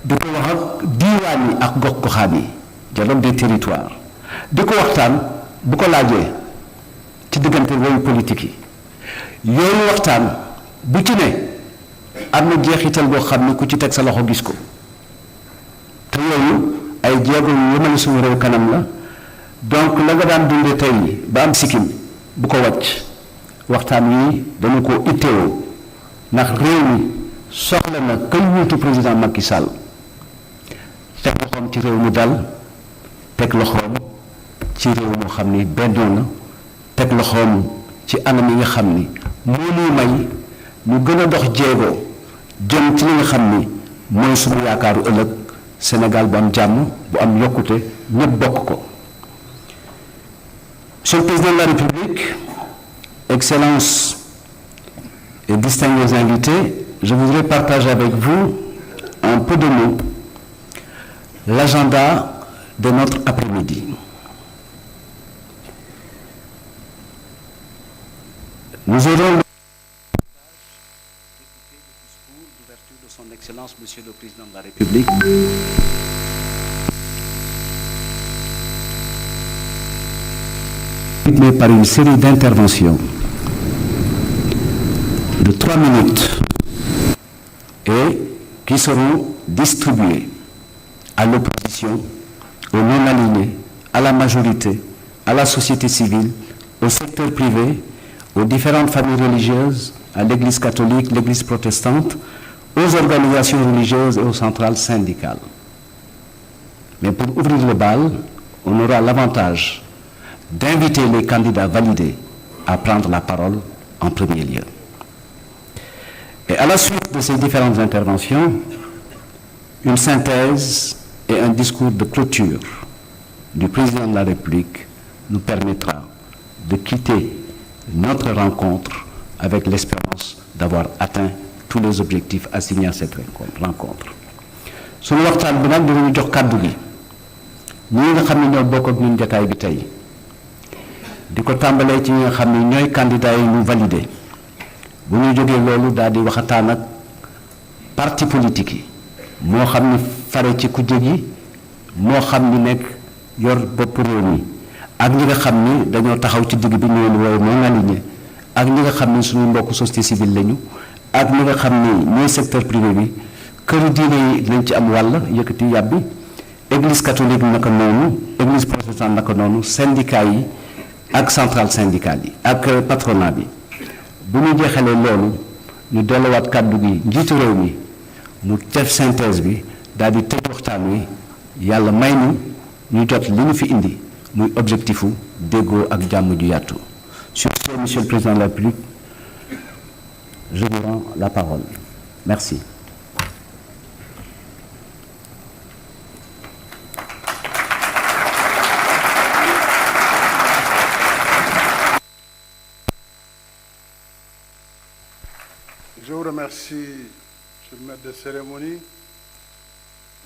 di ko wax ak diiwaan yi ak gox-goxaan yi dialogue des territoires di ko waxtaan bu ko laajee ci diggante woyu politique yi yooyu waxtaan bu ci ne am na jeexital boo xam ne ku ci teg sa loxo gis ko te yooyu ay jéego yu yëmale suñu réew kanam la donc la nga daan dundee tey ba am sikkim bu ko wàcc waxtaan yi dañu ko itteewoo ndax réew mi soxla na kay wuutu président Macky Sall teg loxoom ci réew mi dal teg loxoom ci réew moo xam ni bennoo na teg loxoom ci anam yi nga xam ni moo ñuy may ñu gën a dox jéego jëm ci li nga xam ni mooy suñu yaakaaru ëllëg Sénégal bu am jàmm bu am yokkute ñëpp bokk ko. Monsieur le Président de la République, Excellences et distingués invités, je voudrais partager avec vous en peu de mots l'agenda de notre après-midi. Nous aurons le discours d'ouverture de son Excellence, Monsieur le Président de la République. Rythmé par une série d'interventions de 3 minutes et qui seront distribuées à l'opposition, aux non-alignés, à la majorité, à la société civile, au secteur privé, aux différentes familles religieuses, à l'Église catholique, l'Église protestante, aux organisations religieuses et aux centrales syndicales. Mais pour ouvrir le bal, on aura l'avantage d'inviter les candidats validés à prendre la parole en premier lieu. Et à la suite de ces différentes interventions, une synthèse et un discours de clôture du président de la République nous permettra de quitter notre rencontre avec l'espérance d'avoir atteint tous les objectifs assignés à cette rencontre. Suñu waxtaan bi nag dinañu jox kàddu gi ñi nga xam ne ñoo bokk ak ñun jotaay bi tey di ko tàmbalee ci ñi nga xam ne ñooy candidats yi ñu validé bu ñu jógee loolu daal di waxataan ak parti politique yi moo xam ni fare ci kujje gi moo xam ni nekk yor bopp réew mi ak ñi nga xam ni dañoo taxaw ci digg bi ñu leen woowe non aligné ak ñi nga xam ni suñu mbokk société civile lañu ak ñi nga xam ni ñooy secteur privé bi këru diine yi lañ ci am wàll yëkkati yàbbi église catholique naka noonu église protestante naka noonu syndicat yi ak centrale syndicale yi ak patronat bi bu ñu jeexalee loolu ñu delluwaat kàddu gi njiitu réew mi mu def synthèse bi daal di tëj waxtaan wi yàlla may ñu jot li ñu fi indi muy objectifu déggoo ak jàmm ju yàttu. Sur ce, Monsieur le Président de la République, je vous rends la parole. Merci. Je vous remercie, Monsieur le maître de cérémonie.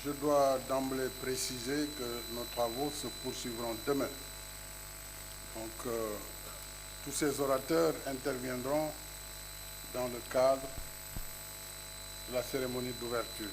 Je dois d'emblée préciser que nos travaux se poursuivront demain. Donc, tous ces orateurs interviendront dans le cadre de la cérémonie d'ouverture.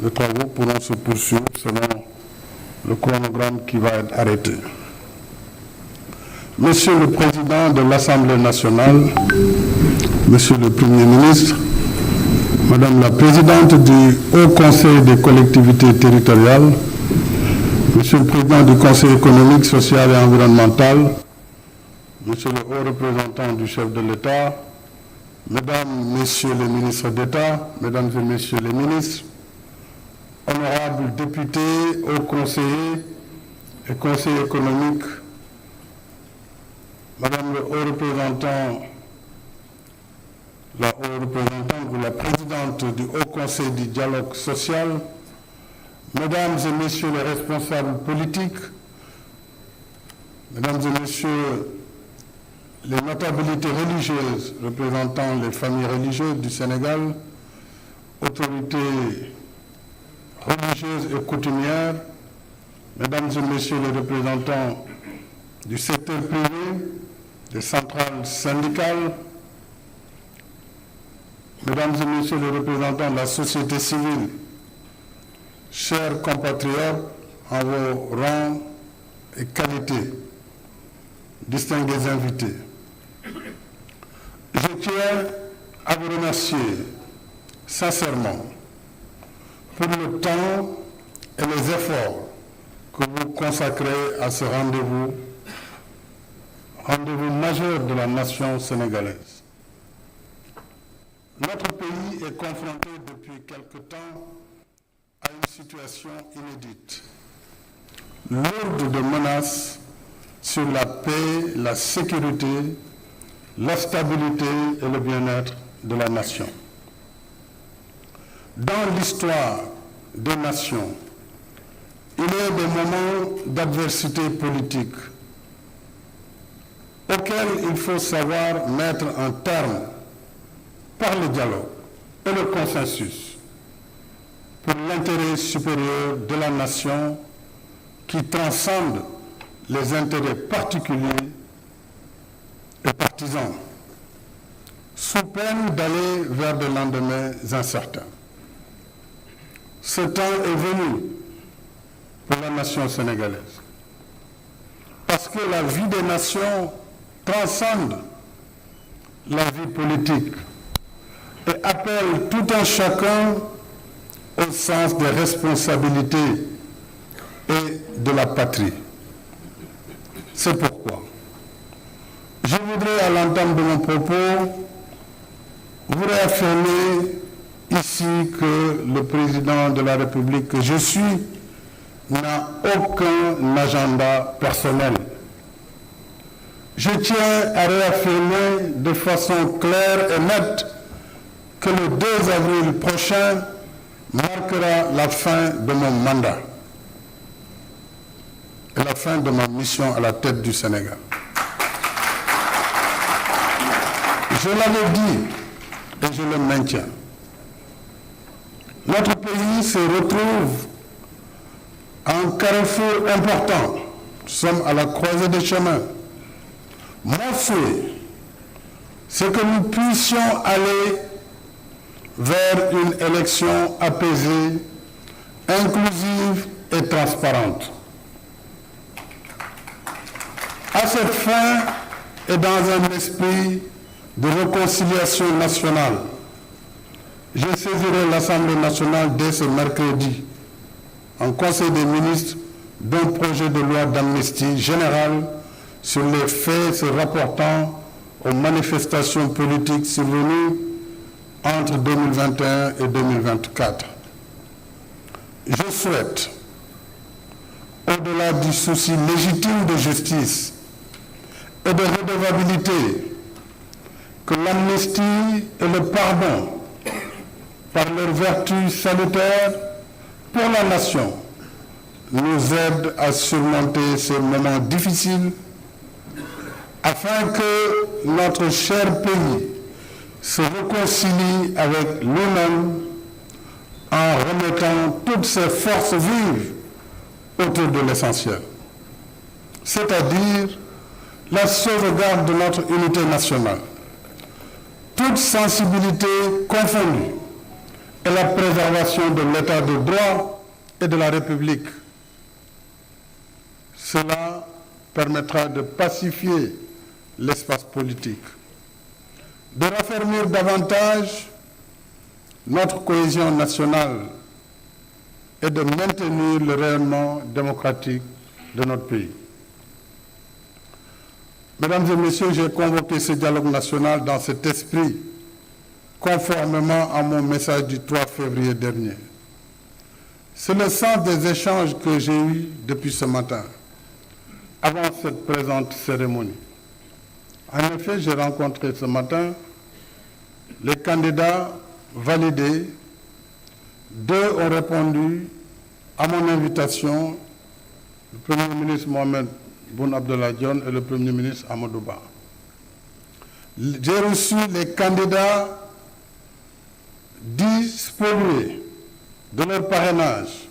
Les travaux pourront se poursuivre selon le chronogramme qui va être arrêté. Monsieur le Président de l'Assemblée nationale, Monsieur le Premier ministre, Madame la Présidente du Haut Conseil des collectivités territoriales, Monsieur le Président du Conseil économique, social et environnemental, Monsieur le Haut représentant du chef de l'État, Mesdames, Messieurs les ministres d'État, Mesdames et Messieurs les ministres, honorables députés, hauts conseillers et conseillers économiques, Madame le Haut représentant, la haute représentante ou la présidente du Haut Conseil du dialogue social, Mesdames et Messieurs les responsables politiques, Mesdames et Messieurs les notabilités religieuses représentant les familles religieuses du Sénégal, autorités religieuses et coutumières, Mesdames et Messieurs les représentants du secteur privé, des centrales syndicales, Mesdames et Messieurs les représentants de la société civile, chers compatriotes, en vos rangs et qualités, distingués invités, je tiens à vous remercier sincèrement pour le temps et les efforts que vous consacrez à ce rendez-vous majeur de la nation sénégalaise. Notre pays est confronté depuis quelque temps à une situation inédite, lourde de menaces sur la paix, la sécurité, la stabilité et le bien-être de la nation. Dans l'histoire des nations, il y a des moments d'adversité politique auxquels il faut savoir mettre un terme par le dialogue et le consensus pour l'intérêt supérieur de la nation qui transcende les intérêts particuliers et partisans, sous peine d'aller vers des lendemains incertains. Ce temps est venu pour la nation sénégalaise, parce que la vie des nations transcende la vie politique et appelle tout un chacun au sens des responsabilités et de la patrie. C'est pourquoi je voudrais, à l'entame de mon propos, vous réaffirmer ici que le président de la République que je suis n'a aucun agenda personnel. Je tiens à réaffirmer de façon claire et nette que le 2 avril prochain marquera la fin de mon mandat et la fin de ma mission à la tête du Sénégal. Je l'avais dit et je le maintiens. Notre pays se retrouve à un carrefour important. Nous sommes à la croisée des chemins. Mon souhait, c'est que nous puissions aller vers une élection apaisée, inclusive et transparente. À cette fin et dans un esprit de réconciliation nationale, je saisirai l'Assemblée nationale dès ce mercredi en Conseil des ministres d'un projet de loi d'amnistie générale sur les faits se rapportant aux manifestations politiques survenues entre 2021 et 2024. Je souhaite, au-delà du souci légitime de justice et de redevabilité, que l'amnistie et le pardon, par leurs vertus salutaires pour la nation, nous aident à surmonter ces moments difficiles afin que notre cher pays se réconcilie avec lui-même en remettant toutes ses forces vives autour de l'essentiel, c'est-à-dire la sauvegarde de notre unité nationale, toute sensibilité confondue, et la préservation de l'état de droit et de la République. Cela permettra de pacifier l'espace politique, de raffermir davantage notre cohésion nationale et de maintenir le rayonnement démocratique de notre pays. Mesdames et Messieurs, j'ai convoqué ce dialogue national dans cet esprit, conformément à mon message du 3 février dernier. C'est le sens des échanges que j'ai eus depuis ce matin, avant cette présente cérémonie. En effet, j'ai rencontré ce matin les candidats validés. 2 ont répondu à mon invitation, le Premier ministre Mohamed Boun Abdallah Dionne et le Premier ministre Amadou Ba. J'ai reçu les candidats dispollués de leur parrainage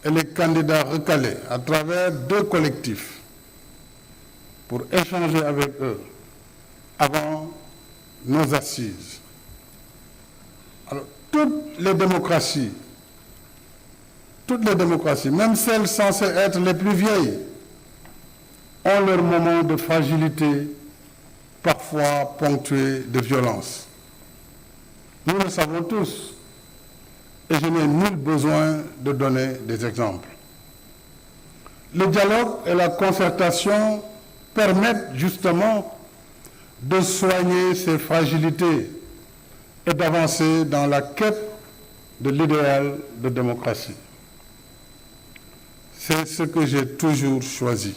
et les candidats recalés à travers 2 collectifs pour échanger avec eux avant nos assises. toutes les démocraties, même celles censées être les plus vieilles, ont leurs moments de fragilité, parfois ponctués de violence. Nous le savons tous, et je n'ai nul besoin de donner des exemples. Le dialogue et la concertation permettent justement de soigner ces fragilités et d'avancer dans la quête de l'idéal de démocratie. C'est ce que j'ai toujours choisi.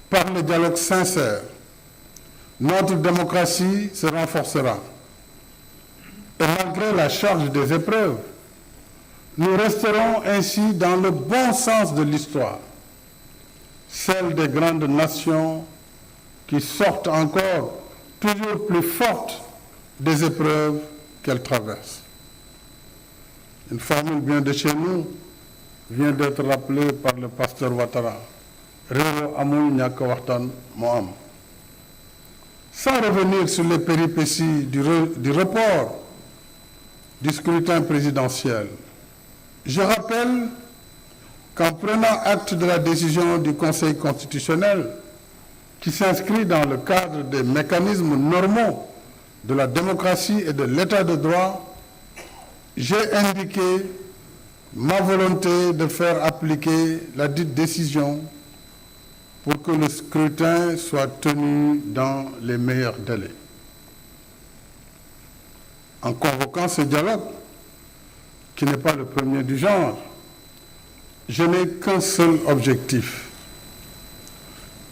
Par le dialogue sincère, notre démocratie se renforcera. Et malgré la charge des épreuves, nous resterons ainsi dans le bon sens de l'histoire, celle des grandes nations qui sortent encore toujours plus fortes des épreuves qu'elles traversent. Une formule bien de chez nous vient d'être rappelée par le pasteur Ouattara. Réew amul ñàkk waxtaan moo am. Sans revenir sur les péripéties du report du scrutin présidentiel, je rappelle qu'en prenant acte de la décision du Conseil constitutionnel qui s'inscrit dans le cadre des mécanismes normaux de la démocratie et de l'état de droit, j'ai indiqué ma volonté de faire appliquer la dite décision pour que le scrutin soit tenu dans les meilleurs délais. En convoquant ce dialogue, qui n'est pas le premier du genre, je n'ai qu'un seul objectif: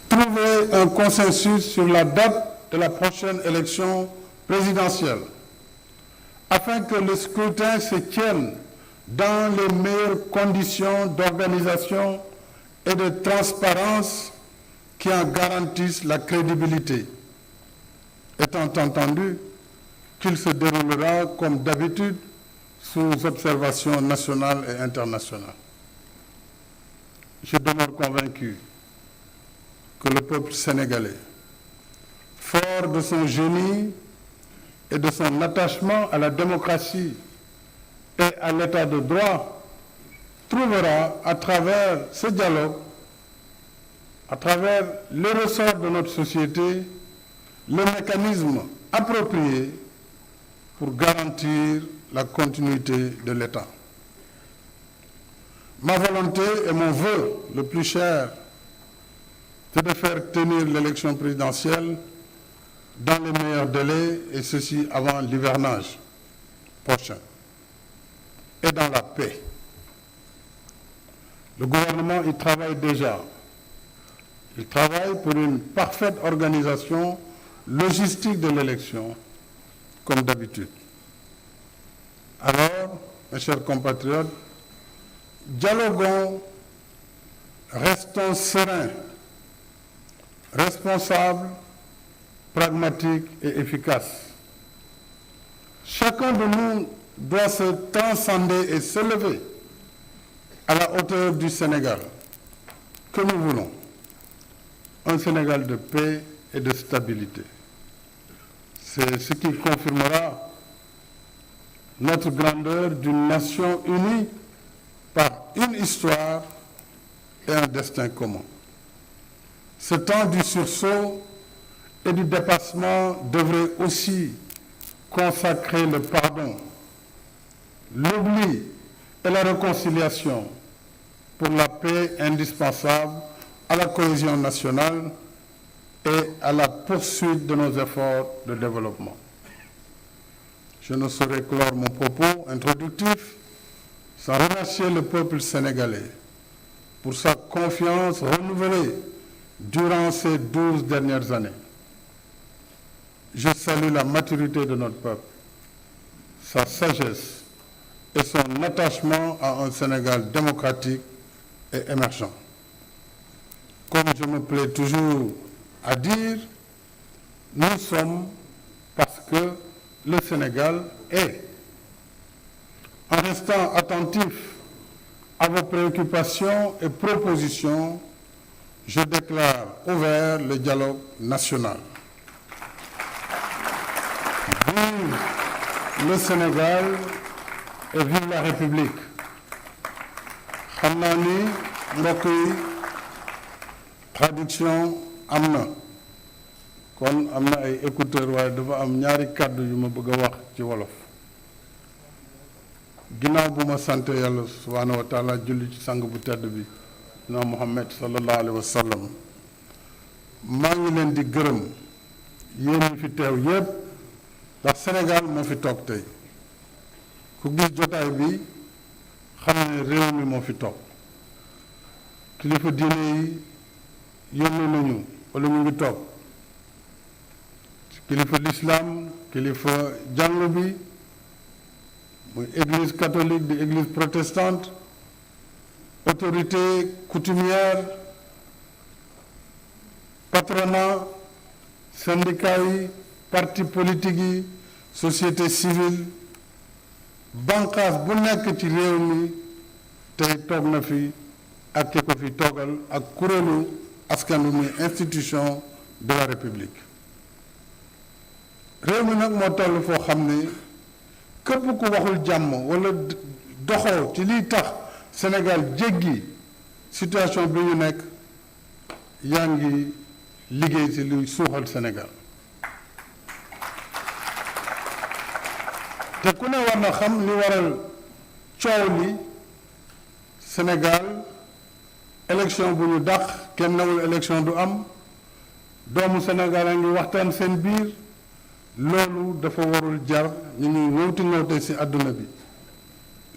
trouver un consensus sur la date de la prochaine élection présidentielle, afin que le scrutin se tienne dans les meilleures conditions d'organisation et de transparence qui en garantissent la crédibilité, étant entendu qu'il se déroulera comme d'habitude sous observation nationale et internationale. Je demeure convaincu que le peuple sénégalais, fort de son génie et de son attachement à la démocratie et à l'état de droit, trouvera à travers ce dialogue, à travers les ressorts de notre société, le mécanisme approprié pour garantir la continuité de l'État. Ma volonté et mon vœu le plus cher, c'est de faire tenir l'élection présidentielle dans les meilleurs délais, et ceci avant l'hivernage prochain, et dans la paix. Le gouvernement y travaille déjà. Il travaille pour une parfaite organisation logistique de l'élection, comme d'habitude. Alors, mes chers compatriotes, dialoguons, restons sereins, responsables, pragmatiques et efficaces. Chacun de nous doit se transcender et se lever à la hauteur du Sénégal que nous voulons. Un Sénégal de paix et de stabilité. C'est ce qui confirmera notre grandeur d'une nation unie par une histoire et un destin commun. Ce temps du sursaut et du dépassement devrait aussi consacrer le pardon, l'oubli et la réconciliation pour la paix indispensable à la cohésion nationale et à la poursuite de nos efforts de développement. Je ne saurais clore mon propos introductif sans remercier le peuple sénégalais pour sa confiance renouvelée durant ces 12 dernières années. Je salue la maturité de notre peuple, sa sagesse et son attachement à un Sénégal démocratique et émergent. Comme je me plais toujours à dire, nous sommes parce que le Sénégal est. En restant attentif à vos préoccupations et propositions, je déclare ouvert le dialogue national. Vive le Sénégal et vive la République. xam naa ni mbokk yi traduction am na kon am na ay écouteurs waaye dafa am ñaari kàddu yu ma bëgg a wax ci wolof. ginnaaw bu ma sant yàlla subhaanahu wa taala julli ci sang bu tedd bi na Muhammad sallallahu alayhi wa sallam maa ngi leen di gërëm yéen ñi fi teew yépp ndax Sénégal moo fi toog tey ku gis jotaay bi xam ne réew mi moo fi toog kilifa diine yi yónni nañu wala ñu ngi toog kilifa lislaam kilifa jàngu bi muy église catholique di église protestante autorité coutumière patronat syndicat yi parti politique yi société civile banqaas bu nekk ci réew mi tey toog na fi ak ki ko fi toogal ak kuréelu askan wi muy institution de la république réew mi nag moo toll foo xam ne képp ku waxul jàmm wala doxoo ci liy tax Sénégal jéggi situation bi ñu nekk yaa ngi liggéey ci luy suuxal Sénégal te ku ne war na xam li waral coow li Sénégal élection bu ñu dàq kenn newul élection du am doomu Sénégal a ngi waxtaan seen biir loolu dafa warul jar ñu ñuy ñëwte ci àdduna bi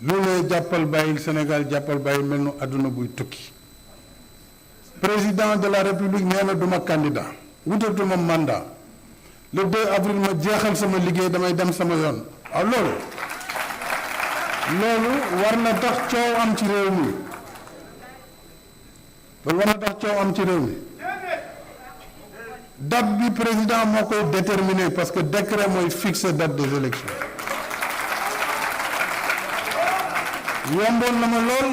lu ne jàppal bàyyil Sénégal jàppal bàyyil mel nu àdduna buy tukki président de la république nee na duma candidat wutatuma mandat le 2 avril ma jeexal sama liggéey damay dem sama yoon waaw loolu war na tax coow am ci réew mi loolu war na tax coow am ci réew mi date bi président moo koy déterminer parce que décret mooy fixer date des élections yomboon na ma lool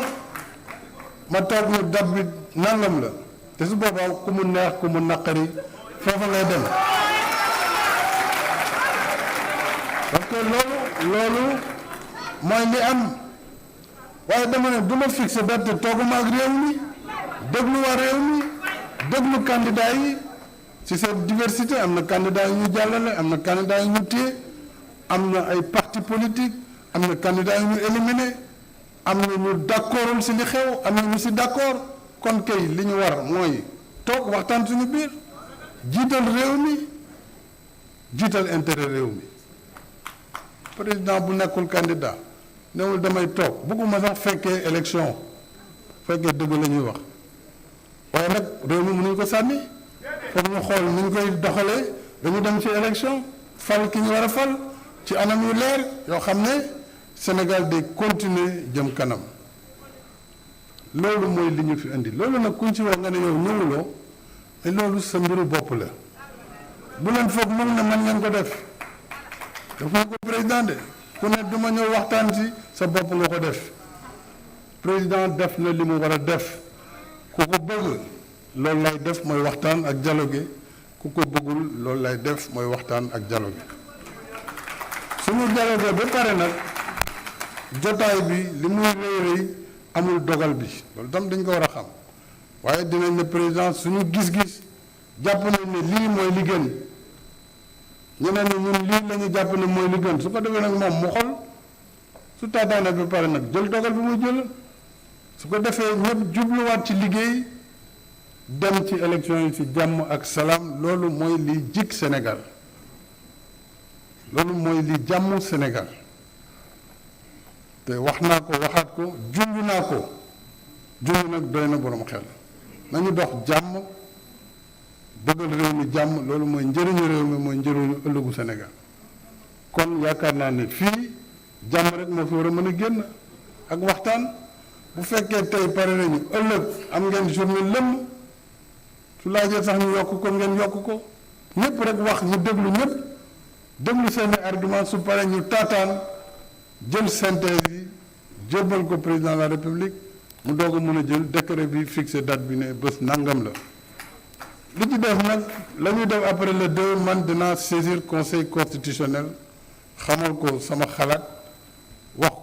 ma toog ni date bi nangam la te su boobaa ku mu neex ku mu naqari foofa ngay dem parce que loolu mooy li am waaye dama ne du ma fixer date te tooguma ak réew mi déglu waa réew mi déglu candidat yi ci cette diversité am na candidat yu ñu jàllale am na candidat yu ñu téye am na ay parti politique am na candidat yu ñu éliminé am na ñu d'accordul ci li xew am na ñu ci d'accord kon kay li ñu war mooy toog waxtaan suñu biir jiital réew mi jiital intérêt réew mi président bu nekkul candidat newul damay toog bëgguma sax fekkee élection fekkee dëgg la ñuy wax waaye nag réew mi mënuñu ko sànni foog ñu xool ni ñu koy doxalee dañu dem ci élection fal ki ñu war a fal ci anam yu leer yoo xam ne Sénégal day continuer jëm kanam loolu mooy li ñu fi indi loolu nag kuñ ci wax nga ne yow ñëwuloo mais loolu sa mbiru bopp la bu leen foog moom ne man ngeen ko def dafa ko président de ku ne du ma ñëw waxtaan ci sa bopp nga ko def président def na li mu war a def ku ko bëgg loolu lay def mooy waxtaan ak dialogue ku ko bëggul loolu lay def mooy waxtaan ak dialogue suñu dialogue ba pare nag jotaay bi li muy rëy amul dogal bi loolu tam dañ ko war a xam waaye dinañ ne président suñu gis-gis jàpp nañ ne lii mooy li gën ñeneen ne ñun lii la ñu jàpp ne mooy li gën su ko defee nag moom mu xol su taataane ba pare nag jël dogal bi muy jël su ko defee ñëpp jubluwaat ci liggéey dem ci élection yi ci jàmm ak salaam loolu mooy li jik Sénégal loolu mooy li jàmm Sénégal te wax naa ko waxaat ko junj naa ko junj nag doy na borom xel nañu dox jàmm bëggal réew mi jàmm loolu mooy njëriñu réew mi mooy njëriñu ëllëgu Sénégal kon yaakaar naa ne fii jàmm rek moo fi war a mën a génn ak waxtaan bu fekkee tey pare nañu ëllëg am ngeen journée lëmm su laajee sax ñu yokk ko ngeen yokk ko ñëpp rek wax ñu déglu ñëpp déglu seeni argument su pare ñu taataan jël synthèse yi jébbal ko président de la république mu doog a mën a jël décret bi fixé date bi ne bés nangam la li ci def nag la ñuy def après le 2 man dinaa saisir conseil constitutionnel xamal ko sama xalaat wax ko